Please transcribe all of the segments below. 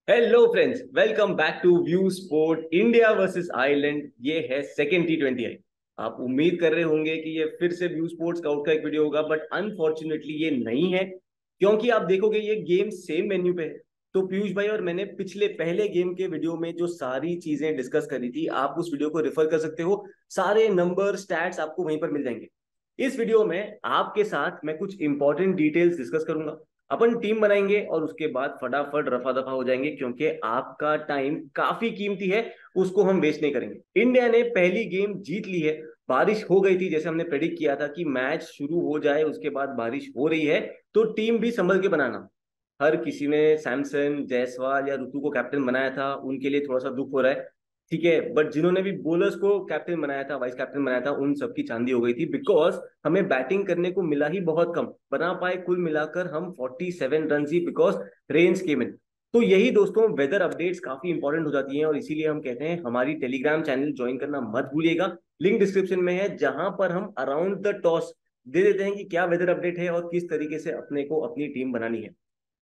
Hello friends, welcome back to view sport. India versus Ireland, ये है second T20 आई। आप उम्मीद कर रहे होंगे कि ये फिर से व्यू स्पोर्ट्स का आउट का एक वीडियो होगा, बट अनफॉर्चुनेटली ये नहीं है, क्योंकि आप देखोगे ये गेम सेम वेन्यू पे है। तो पीयूष भाई और मैंने पिछले पहले गेम के वीडियो में जो सारी चीजें डिस्कस करी थी, आप उस वीडियो को रेफर कर सकते हो। सारे नंबर स्टैट्स आपको वहीं पर मिल जाएंगे। इस वीडियो में आपके साथ मैं कुछ इंपॉर्टेंट डिटेल्स डिस्कस करूंगा। अपन टीम बनाएंगे और उसके बाद फटाफट रफा दफा हो जाएंगे, क्योंकि आपका टाइम काफी कीमती है, उसको हम वेस्ट नहीं करेंगे। इंडिया ने पहली गेम जीत ली है। बारिश हो गई थी, जैसे हमने प्रेडिक्ट किया था कि मैच शुरू हो जाए उसके बाद बारिश हो रही है, तो टीम भी संभल के बनाना। हर किसी ने सैमसन, जायसवाल या ऋतु को कैप्टन बनाया था, उनके लिए थोड़ा सा दुख हो रहा है। ठीक है, बट जिन्होंने भी बॉलर्स को कैप्टन बनाया था, वाइस कैप्टन बनाया था, उन सबकी चांदी हो गई थी, बिकॉज हमें बैटिंग करने को मिला ही बहुत कम। बना पाए कुल मिलाकर हम 47 रन ही, बिकॉज रेन्स केम इन। तो यही दोस्तों, वेदर अपडेट्स काफी इंपॉर्टेंट हो जाती हैं, और इसीलिए हम कहते हैं हमारी टेलीग्राम चैनल ज्वाइन करना मत भूलिएगा। लिंक डिस्क्रिप्शन में है, जहां पर हम अराउंड द टॉस दे देते हैं कि क्या वेदर अपडेट है और किस तरीके से अपने को अपनी टीम बनानी है।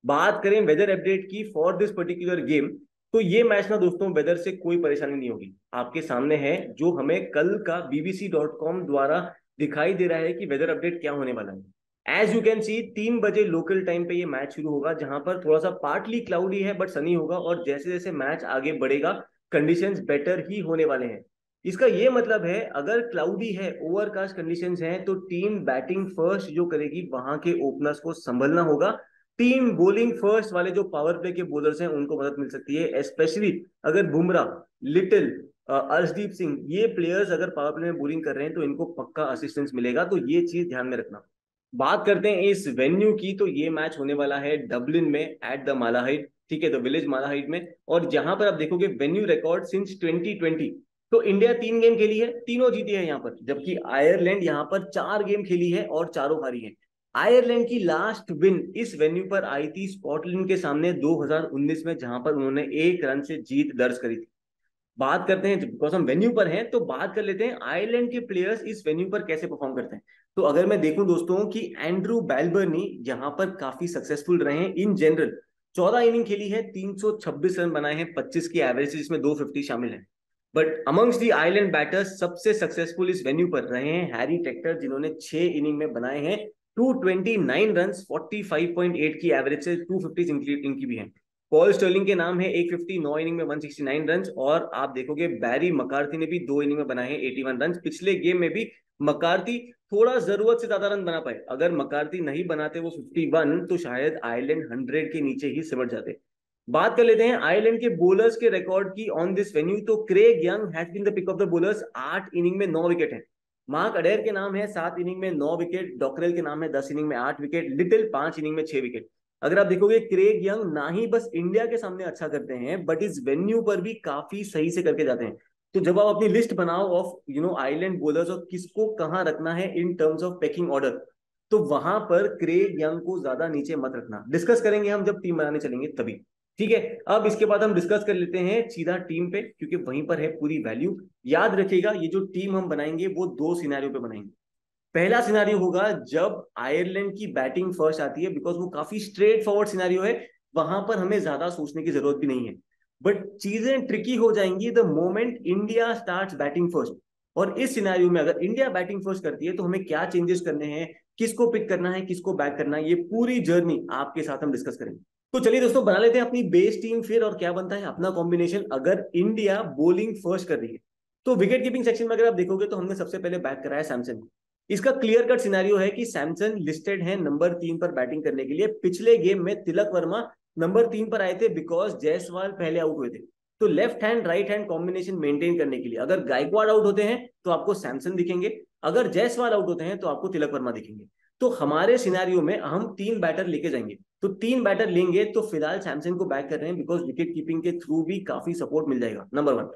बात करें वेदर अपडेट की फॉर दिस पर्टिकुलर गेम, तो ये मैच ना दोस्तों, वेदर से कोई परेशानी नहीं होगी। आपके सामने है जो हमें कल का bbc.com द्वारा दिखाई दे रहा है कि वेदर अपडेट क्या होने वाला है। एज यू कैन सी, 3 बजे लोकल टाइम पे ये मैच शुरू होगा, जहां पर थोड़ा सा पार्टली क्लाउडी है बट सनी होगा, और जैसे जैसे मैच आगे बढ़ेगा कंडीशंस बेटर ही होने वाले हैं। इसका ये मतलब है, अगर क्लाउडी है, ओवरकास्ट कंडीशंस हैं, तो टीम बैटिंग फर्स्ट जो करेगी, वहां के ओपनर्स को संभलना होगा। टीम बॉलिंग फर्स्ट वाले जो पावर प्ले के बॉलर्स हैं, उनको मदद मिल सकती है, स्पेशली अगर बुमराह, लिटिल, अर्शदीप सिंह, ये प्लेयर्स अगर पावर प्ले में बॉलिंग कर रहे हैं, तो इनको पक्का असिस्टेंस मिलेगा। तो ये चीज ध्यान में रखना। बात करते हैं इस वेन्यू की, तो ये मैच होने वाला है डबलिन में, एट द मालाहाइड। ठीक है, तो विलेज मालाहाइड में। और जहां पर आप देखोगे वेन्यू रिकॉर्ड सिंस 2020, तो इंडिया 3 गेम खेली है, तीनों जीती है यहाँ पर, जबकि आयरलैंड यहाँ पर 4 गेम खेली है और चारों हारी है। आयरलैंड की लास्ट विन इस वेन्यू पर आई थी स्कॉटलैंड के सामने 2019 में, जहां पर उन्होंने 1 रन से जीत दर्ज करी थी। बात करते हैं, बिकॉज हम वेन्यू पर हैं, तो बात कर लेते हैं आयरलैंड के प्लेयर्स इस वेन्यू पर कैसे परफॉर्म करते हैं। तो अगर मैं देखूं दोस्तों कि एंड्रू बैलबर्नी यहाँ पर काफी सक्सेसफुल रहे हैं इन जनरल। 14 इनिंग खेली है, 326 रन बनाए हैं, 25 की एवरेज, जिसमें 250 शामिल है। But amongst the island batters सबसे सक्सेसफुल इस वेन्यू पर रहे हैं हैरी टेक्टर, जिन्होंने 6 इनिंग में बनाए हैं 229 रन, 45.8 की एवरेज से, 250 इनकी भी है। पॉल स्टर्लिंग के नाम है 150, 9 इनिंग में 169 रन। और आप देखोगे बैरी मकार्थी ने भी 2 इनिंग में बनाए हैं 81 रन। पिछले गेम में भी मकार्थी थोड़ा जरूरत से ज्यादा रन बना पाए, अगर मकार्थी नहीं बनाते वो 51, तो शायद आयरलैंड 100 के नीचे ही सिमट जाते। बात कर लेते हैं आयरलैंड के बॉलर्स के रिकॉर्ड की ऑन दिस वेन्यू, तो Craig Young has been the pick of the bowlers, 8 inning में 9 विकेट है। मार्क अडेर के नाम है 7 इनिंग में 9 विकेट, डॉकरेल के नाम है 10 इनिंग में 8 विकेट, लिटिल 5 इनिंग में 6 विकेट। अगर आप देखोगे क्रेग यंग ना ही बस इंडिया के सामने अच्छा करते हैं, बट इस वेन्यू पर भी काफी सही से करके जाते हैं। तो जब आप अपनी लिस्ट बनाओ ऑफ आइलैंड बॉलर्स और किसको कहाँ रखना है in terms of packing order, तो वहां पर क्रेग यंग को ज्यादा नीचे मत रखना। डिस्कस करेंगे हम जब टीम बनाने चलेंगे तभी। ठीक है, अब इसके बाद हम डिस्कस कर लेते हैं सीधा टीम पे, क्योंकि वहीं पर है पूरी वैल्यू। याद रखिएगा, ये जो टीम हम बनाएंगे वो 2 सिनेरियो पे बनाएंगे। पहला सिनारियो होगा जब आयरलैंड की बैटिंग फर्स्ट आती है, बिकॉज वो काफी स्ट्रेट फॉरवर्ड सिनारियो है, वहां पर हमें ज्यादा सोचने की जरूरत भी नहीं है। बट चीजें ट्रिकी हो जाएंगी the moment India start batting first. और इस सिनारियो में अगर इंडिया बैटिंग फर्स्ट करती है, तो हमें क्या चेंजेस करने हैं, किसको पिक करना है, किसको बैक करना है, ये पूरी जर्नी आपके साथ हम डिस्कस करेंगे। तो चलिए दोस्तों, बना लेते हैं अपनी बेस टीम फिर, और क्या बनता है अपना कॉम्बिनेशन अगर इंडिया बॉलिंग फर्स्ट कर रही है। तो विकेट कीपिंग सेक्शन में अगर आप देखोगे, तो हमने सबसे पहले बैक कराया सैमसन। इसका क्लियर कट सिनेरियो है कि सैमसन लिस्टेड है नंबर 3 पर बैटिंग करने के लिए। पिछले गेम में तिलक वर्मा नंबर 3 पर आए थे, बिकॉज जायसवाल पहले आउट हुए थे। तो left hand right hand combination maintain करने के लिए अगर गायकवाड़ आउट होते हैं तो आपको सैमसन दिखेंगे, अगर जायसवाल आउट होते हैं तो आपको तिलक वर्मा दिखेंगे। तो हमारे सिनेरियो में हम 3 बैटर लेके जाएंगे, तो 3 बैटर लेंगे, तो फिलहाल सैमसन को बैक कर रहे हैं, बिकॉज विकेट कीपिंग के थ्रू भी काफी सपोर्ट मिल जाएगा, नंबर 1।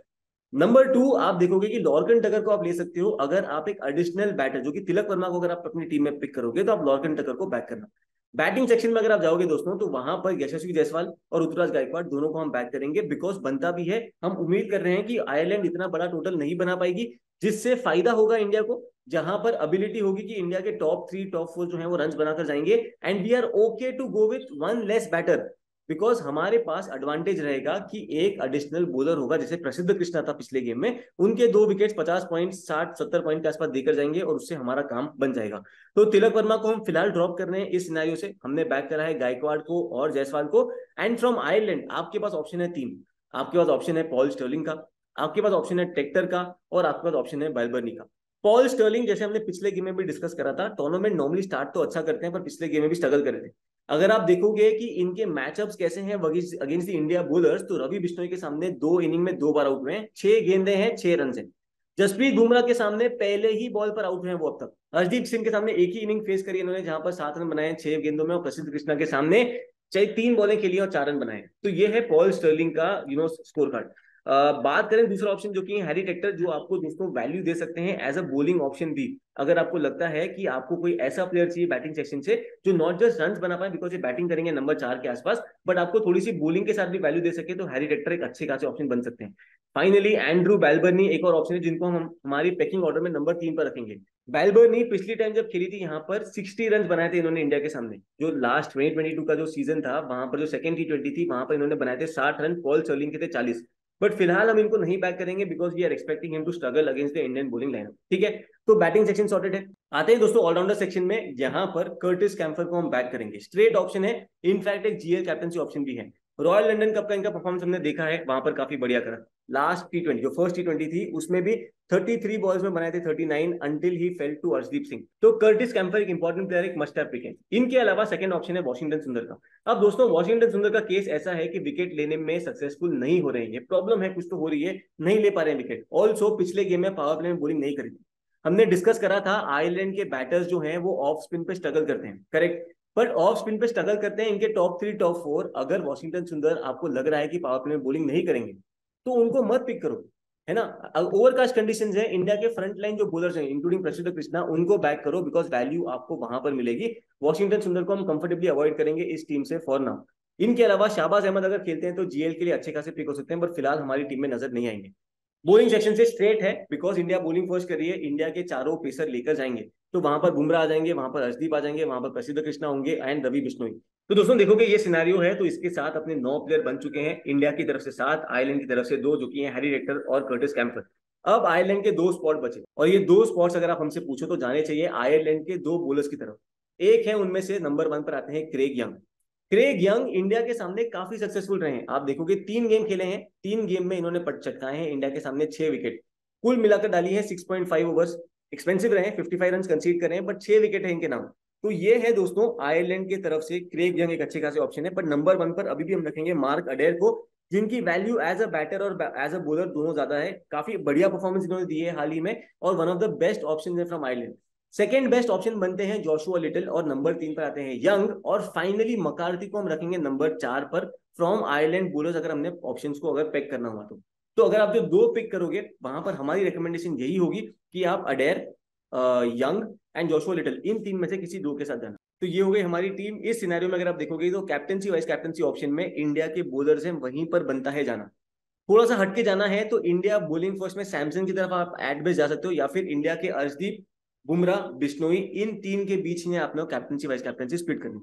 नंबर 2, आप देखोगे कि लॉर्कन टकर को आप ले सकते हो, अगर आप एक एडिशनल बैटर जो कि तिलक वर्मा को अगर आप अपनी टीम में पिक करोगे, तो आप लॉर्कन टकर को बैक करना। बैटिंग सेक्शन में अगर आप जाओगे दोस्तों, तो वहां पर यशस्वी जायसवाल और ऋतुराज गायकवाड़ दोनों को हम बैक करेंगे, बिकॉज बनता भी है। हम उम्मीद कर रहे हैं कि आयरलैंड इतना बड़ा टोटल नहीं बना पाएगी, जिससे फायदा होगा इंडिया को, जहां पर एबिलिटी होगी कि इंडिया के टॉप 3 टॉप 4 जो है वो रन बनाकर जाएंगे, and we are okay to go with 1 less batter. Because हमारे पास एडवांटेज रहेगा कि एक एडिशनल बॉलर होगा, जैसे प्रसिद्ध कृष्णा था पिछले गेम में, उनके 2 विकेट 50 पॉइंट 60-70 पॉइंट के आसपास देकर जाएंगे और उससे हमारा काम बन जाएगा। तो तिलक वर्मा को हम फिलहाल ड्रॉप कर रहे हैं इस सिनेरियो से। हमने बैक करा है गायकवाड़ को और जायसवाल को। एंड फ्रॉम आयरलैंड आपके पास ऑप्शन है 3। आपके पास ऑप्शन है पॉल स्टर्लिंग का, आपके पास ऑप्शन है टेक्टर का, और आपके पास ऑप्शन है बैलबर्नी का। पॉल स्टर्लिंग जैसे हमने पिछले गेम में भी डिस्कस करा था, टूर्नामेंट नॉर्मली स्टार्ट तो अच्छा करते हैं पर पिछले गेम में भी स्ट्रगल करे थे। अगर आप देखोगे कि इनके मैचअप्स कैसे हैं अगेंस्ट द इंडिया बॉलर्स, तो रवि बिश्नोई के सामने 2 इनिंग में 2 बार आउट हुए हैं, 6 गेंदे हैं, 6 रन है। जसप्रीत बुमराह के सामने पहले ही बॉल पर आउट हुए हैं वो अब तक। हरदीप सिंह के सामने एक ही इनिंग फेस करी इन्होंने जहां पर 7 रन बनाए 6 गेंदों में, और प्रसिद्ध कृष्णा के सामने चाहे 3 बॉलें खेली और 4 रन बनाए। तो ये है पॉल स्टर्लिंग का स्कोर कार्ड। बात करें दूसरा ऑप्शन जो कि हैरी टेक्टर, जो आपको दोस्तों वैल्यू दे सकते हैं एज अ बॉलिंग ऑप्शन भी। अगर आपको लगता है कि आपको कोई ऐसा प्लेयर चाहिए बैटिंग सेक्शन से जो नॉट जस्ट रन बना पाए, बिकॉज ये बैटिंग करेंगे नंबर 4 के आसपास, बट आपको थोड़ी सी बॉलिंग के साथ भी वैल्यू दे सके, तो हैरी टेक्टर एक अच्छे खासे ऑप्शन बन सकते हैं। फाइनली एंड्रू बैलबर्नी एक और ऑप्शन है जिनको हम हमारी पैकिंग ऑर्डर में नंबर 3 पर रखेंगे। बैलबर्नी पिछली टाइम जब खेली थी यहाँ पर 60 रन बनाए थे इन्होंने इंडिया के सामने। जो लास्ट 2022 का जो सीजन था वहां पर जो सेकंड T20 थी वहां पर इन्होंने बनाए थे 60 रन, पॉल स्टर्लिंग के थे 40। बट फिलहाल हम इनको नहीं बैक करेंगे because we are expecting him to struggle against the Indian bowling lineup. ठीक है, तो बैटिंग सेक्शन सॉर्टेड है। आते हैं दोस्तों ऑलराउंडर सेक्शन में, जहां पर कर्टिस कैम्फर को हम बैक करेंगे। स्ट्रेट ऑप्शन है, इनफैक्ट एक जीएल कैप्टनसी ऑप्शन भी है। रॉयल लंदन कप का इनका परफॉर्मेंस हमने देखा है, वहां पर काफी बढ़िया करा। लास्ट T20 जो फर्स्ट T20 थी उसमें भी 33 बॉल्स में बनाए थे 39 until he fail to Arshdeep Singh. तो कर्टिस कैम्फर एक इंपॉर्टेंट प्लेयर, एक मस्ट हैव पिक है। इनके अलावा सेकंड ऑप्शन है वॉशिंगटन सुंदर का। अब दोस्तों वॉशिंगटन सुंदर का केस ऐसा है कि विकेट लेने में सक्सेसफुल नहीं हो रहे हैं, प्रॉब्लम है, कुछ तो हो रही है, नहीं ले पा रहे हैं विकेट। ऑल्सो पिछले गेम में पावर प्ले में बॉलिंग नहीं करी थी। हमने डिस्कस करा था आयरलैंड के बैटर्स जो हैं वो ऑफ स्पिन पे स्ट्रगल करते हैं, करेक्ट। बट ऑफ स्पिन पे स्ट्रगल करते हैं इनके टॉप 3 टॉप 4। अगर वॉशिंगटन सुंदर आपको लग रहा है कि पावर प्ले में बॉलिंग नहीं करेंगे तो उनको मत पिक करो, है ना। ओवरकास्ट कंडीशंस है, इंडिया के फ्रंट लाइन जो बॉलर्स हैं इंक्लूडिंग प्रसिद्ध कृष्णा, उनको बैक करो बिकॉज वैल्यू आपको वहां पर मिलेगी। वॉशिंगटन सुंदर को हम कंफर्टेबली अवॉइड करेंगे इस टीम से फॉर नाउ। इनके अलावा शाहबाज अहमद अगर खेलते हैं तो जीएल के लिए अच्छे खासे पिक हो सकते हैं, बट फिलहाल हमारी टीम में नजर नहीं आएंगे। बॉलिंग सेक्शन से स्ट्रेट है बिकॉज इंडिया बॉलिंग फर्स्ट कर रही है, इंडिया के चारों पेसर लेकर जाएंगे। तो वहां पर बुमराह आ जाएंगे, वहां पर अर्शदीप आ जाएंगे, वहां पर प्रसिद्ध कृष्णा होंगे एंड रवि बिश्नोई। तो दोस्तों देखोगे ये सिनारियो है, तो इसके साथ अपने 9 प्लेयर बन चुके हैं। इंडिया की तरफ से 7, आयरलैंड की तरफ से 2 जो कि हैं हैरी टेक्टर और कर्टिस कैम्फर। अब आयरलैंड के 2 स्पॉट बचे, और ये 2 स्पॉट्स अगर आप हमसे पूछो तो जाने चाहिए आयरलैंड के 2 बॉलर्स की तरफ। एक है उनमें से नंबर 1 पर आते हैं Craig young. Craig young India के सामने काफी सक्सेसफुल रहे हैं। आप देखोगे 3 गेम खेले हैं, 3 गेम में इन्होंने पट चटकाए हैं इंडिया के सामने 6 विकेट। कुल मिलाकर डाली है 6.5 ओवर्स। एक्सपेंसिव रहे, 55 रन कंसीड कर रहे हैं, बट 6 विकेट है इनके नाम। तो ये है दोस्तों आयरलैंड की तरफ से क्रेग यंग एक अच्छे खासे ऑप्शन है। पर नंबर 1 पर अभी भी हम रखेंगे मार्क अडेर को, जिनकी वैल्यू एज अ बैटर और एज अ बॉलर दोनों ज्यादा है। काफी बढ़िया परफॉर्मेंस इन्होंने दी है हाल ही में, और one of the best option है from Ireland. Second best option बनते हैं जोशुआ लिटिल, और नंबर 3 पर आते हैं यंग, और फाइनली मकार्थी को हम रखेंगे नंबर 4 पर फ्रॉम आयरलैंड बॉलर्स, अगर हमने ऑप्शंस को अगर पैक करना हुआ तो। तो अगर आप जो 2 पिक करोगे वहां पर हमारी रिकमेंडेशन यही होगी कि आप Adair, Young and Joshua Little, इन 3 में से किसी 2 के साथ जाना। तो ये हो गई हमारी टीम। इस सिनेरियो में अगर आप देखोगे तो कैप्टनसी वाइस कैप्टनसी ऑप्शन में इंडिया के बॉलर्स हैं, वहीं पर बनता है जाना। थोड़ा सा हटके जाना है तो इंडिया बॉलिंग फर्स्ट में सैमसन की तरफ आप एट बेस जा सकते हो, या फिर इंडिया के अर्शदीप, बुमराह, बिश्नोई, इन 3 के बीच में आपने कैप्टनसी वाइस कैप्टनसी स्प्लिट करनी।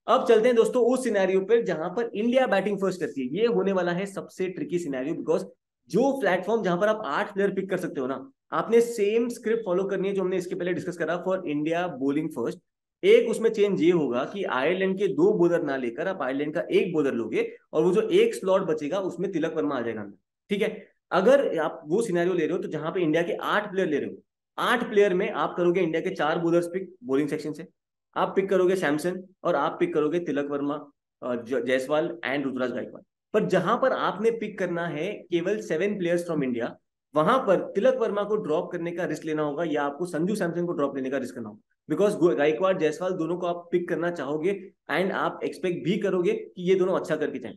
अब चलते हैं दोस्तों उस सिनेरियो पर जहां पर इंडिया बैटिंग फर्स्ट करती है। ये होने वाला है सबसे ट्रिकी सिनेरियो, बिकॉज जो प्लेटफॉर्म जहां पर आप 8 प्लेयर पिक कर सकते हो ना, आपने सेम स्क्रिप्ट फॉलो करनी है जो हमने इसके पहले डिस्कस करा फॉर इंडिया बॉलिंग फर्स्ट। एक उसमें चेंज ये होगा कि आयरलैंड के 2 बॉलर ना लेकर आप आयरलैंड का 1 बॉलर लोगे, और वो जो 1 स्लॉट बचेगा उसमें तिलक वर्मा आ जाएगा। ठीक है, अगर आप वो सिनेरियो ले रहे हो तो जहां पे इंडिया के 8 प्लेयर ले रहे हो, 8 प्लेयर में आप करोगे इंडिया के 4 बॉलर्स पिक बॉलिंग सेक्शन से। आप पिक करोगे सैमसन, और आप पिक करोगे तिलक वर्मा, जायसवाल एंड ऋतुराज गायकवाड़। पर जहां पर आपने पिक करना है केवल 7 प्लेयर्स फ्रॉम इंडिया, वहां पर तिलक वर्मा को ड्रॉप करने का रिस्क लेना होगा, या आपको संजू सैमसन को ड्रॉप लेने का रिस्क करना होगा। बिकॉज गायकवाड़ जायसवाल दोनों को आप पिक करना चाहोगे, एंड आप एक्सपेक्ट भी करोगे कि ये दोनों अच्छा करके जाएं।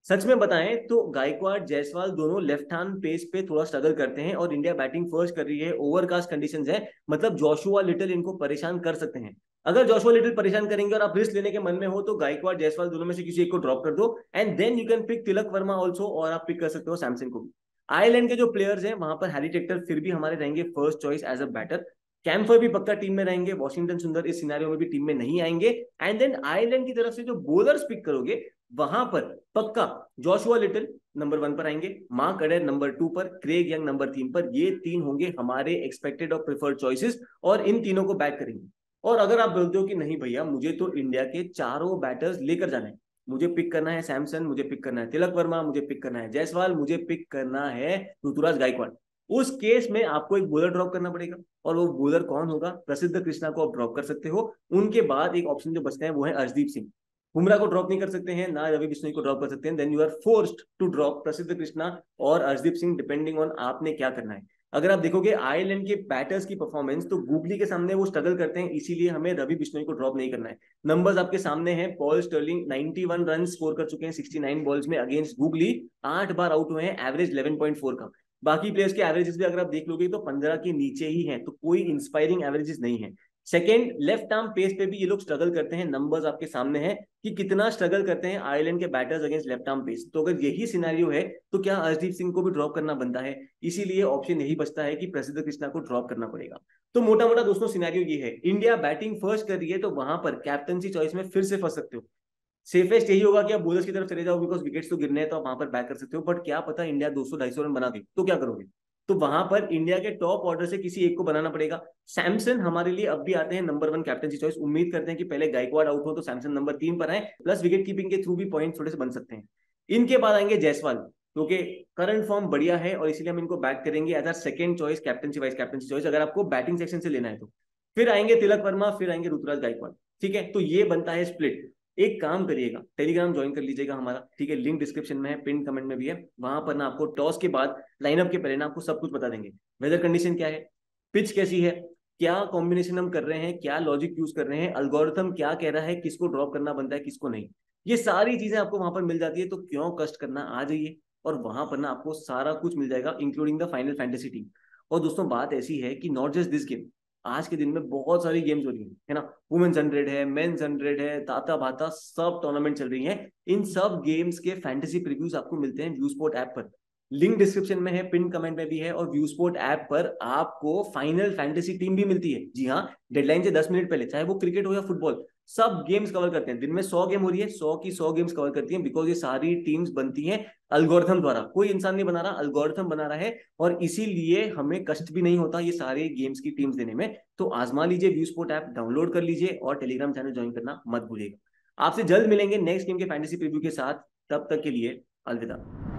सच में बताएं तो गायकवाड़ जायसवाल दोनों लेफ्ट हैंड पेस पे थोड़ा स्ट्रगल करते हैं, और इंडिया बैटिंग फर्स्ट कर रही है, ओवरकास्ट कंडीशंस है, मतलब जोशुआ लिटिल इनको परेशान कर सकते हैं। अगर जोशुआ लिटिल परेशान करेंगे और आप रिस्क लेने के मन में हो तो गायकवाड़ जायसवाल दोनों में से किसी एक को ड्रॉप कर दो, and then you can pick Tilak Varma also, और आप पिक कर सकते हो सैमसन को भी। आयरलैंड के जो प्लेयर्स हैं वहां पर हैरी टेक्टर फिर भी हमारे रहेंगे first choice as a batter. Campher भी पक्का टीम में रहेंगे, वॉशिंगटन सुंदर इस सिनेरियो में भी टीम में नहीं आएंगे। एंड देन आयरलैंड की तरफ से जो बॉलर्स पिक करोगे वहां पर पक्का जोशुआ लिटिल नंबर 1 पर आएंगे, मार्क अडेर नंबर 2 पर, क्रेग यंग नंबर 3 पर। ये 3 होंगे हमारे एक्सपेक्टेड और प्रेफर्ड चॉइसेस, और इन तीनों को बैक करेंगे। और अगर आप बोलते हो कि नहीं भैया मुझे तो इंडिया के चारों बैटर्स लेकर जाना है, मुझे पिक करना है सैमसन, मुझे पिक करना है तिलक वर्मा, मुझे पिक करना है जायसवाल, मुझे पिक करना है ऋतुराज गायकवाड़, उस केस में आपको एक बॉलर ड्रॉप करना पड़ेगा। और वो बॉलर कौन होगा? प्रसिद्ध कृष्णा को आप ड्रॉप कर सकते हो। उनके बाद एक ऑप्शन जो बचते हैं वो है अर्शदीप सिंह। बुमराह को ड्रॉप नहीं कर सकते हैं, ना रवि बिश्नोई को ड्रॉप कर सकते हैं। Then you are forced to drop Prasidh Krishna और अर्शदीप सिंह, डिपेंडिंग ऑन आपने क्या करना है। अगर आप देखोगे आयरलैंड के बैटर्स की परफॉर्मेंस, तो गूगली के सामने वो स्ट्रगल करते हैं, इसीलिए हमें रवि बिश्नोई को ड्रॉप नहीं करना है। नंबर्स आपके सामने हैं, पॉल स्टर्लिंग 91 रन स्कोर कर चुके हैं 69 बॉल्स में अगेंस्ट गूगली, 8 बार आउट हुए हैं, एवरेज 11.4 का। बाकी प्लेयर्स के एवरेजेस भी अगर आप देख लोगे तो 15 के नीचे ही हैं, तो कोई इंस्पायरिंग एवरेजेस नहीं है। सेकेंड, लेफ्ट आर्म पेस पे भी ये लोग स्ट्रगल करते हैं, नंबर्स आपके सामने हैं कि कितना स्ट्रगल करते हैं आयरलैंड के batters against left arm pace. तो अगर यही सिनेरियो है तो क्या अर्शदीप सिंह को भी ड्रॉप करना बनता है? इसीलिए ऑप्शन यही बचता है कि प्रसिद्ध कृष्णा को ड्रॉप करना पड़ेगा। तो मोटा मोटा दोस्तों सिनेरियो ये है, इंडिया बैटिंग फर्स्ट कर रही है तो वहां पर कैप्टनसी चॉइस में फिर से फंस सकते हो। सेफेस्ट यही होगा कि आप बॉलर्स की तरफ चले जाओ, बिकॉज विकेट्स तो गिरने हैं तो आप वहां पर बैक कर सकते हो, बट क्या पता इंडिया 200-250 रन बना दे तो क्या करोगे? तो वहां पर इंडिया के टॉप ऑर्डर से किसी एक को बनाना पड़ेगा। सैमसन हमारे लिए अब भी आते हैं नंबर 1 कैप्टनसी चॉइस। उम्मीद करते हैं कि पहले गायकवाड़ आउट हो तो सैमसन नंबर 3 पर आए, प्लस विकेट कीपिंग के थ्रू भी पॉइंट थोड़े से बन सकते हैं। इनके बाद आएंगे जायसवाल, क्योंकि करंट फॉर्म बढ़िया है और इसीलिए हम इनको बैक करेंगे as a second choice, captaincy vice captaincy choice, अगर आपको बैटिंग सेक्शन से लेना है तो। फिर आएंगे तिलक वर्मा, फिर आएंगे ऋतुराज गायकवाड़। ठीक है, तो ये बनता है स्प्लिट। एक काम करिएगा, टेलीग्राम ज्वाइन कर लीजिएगा हमारा, ठीक है, लिंक डिस्क्रिप्शन में है, पिन कमेंट में भी है। वहां पर ना आपको टॉस के बाद लाइनअप के पहले ना आपको सब कुछ बता देंगे। वेदर कंडीशन क्या है, पिच कैसी है, क्या कॉम्बिनेशन हम कर रहे हैं, क्या लॉजिक यूज कर रहे हैं, अल्गोरिथम क्या कह रहा है, किसको ड्रॉप करना बनता है किसको नहीं, ये सारी चीजें आपको वहां पर मिल जाती है। तो क्यों कष्ट करना, आ जाइए और वहां पर ना आपको सारा कुछ मिल जाएगा, including the final fantasy team. और दोस्तों बात ऐसी है कि नॉट जस्ट दिस गेम, आज के दिन में बहुत सारी गेम्स हो रही है ना। वुमेन्स 100 है, मेंस 100 है, ताता भाता सब टूर्नामेंट चल रही हैं। इन सब गेम्स के फैंटेसी प्रीव्यूज आपको मिलते हैं व्यू स्पोर्ट ऐप पर, लिंक डिस्क्रिप्शन में है, पिन कमेंट में भी है। और व्यू स्पोर्ट ऐप पर आपको फाइनल फैंटेसी टीम भी मिलती है। जी हाँ, डेडलाइन से 10 मिनट पहले, चाहे वो क्रिकेट हो या फुटबॉल, सब गेम्स कवर करते हैं। दिन में 100 गेम हो रही है, 100 की 100 गेम्स कवर करती हैं, बिकॉज ये सारी टीम्स बनती हैं अल्गोरिथम द्वारा। कोई इंसान नहीं बना रहा, अल्गोरिथम बना रहा है, और इसीलिए हमें कष्ट भी नहीं होता ये सारे गेम्स की टीम्स देने में। तो आजमा लीजिए, व्यू स्पोर्ट ऐप डाउनलोड कर लीजिए और टेलीग्राम चैनल ज्वाइन करना मत भूलिएगा। आपसे जल्द मिलेंगे नेक्स्ट गेम के फैंटेसी प्रीव्यू के साथ, तब तक के लिए अलविदा।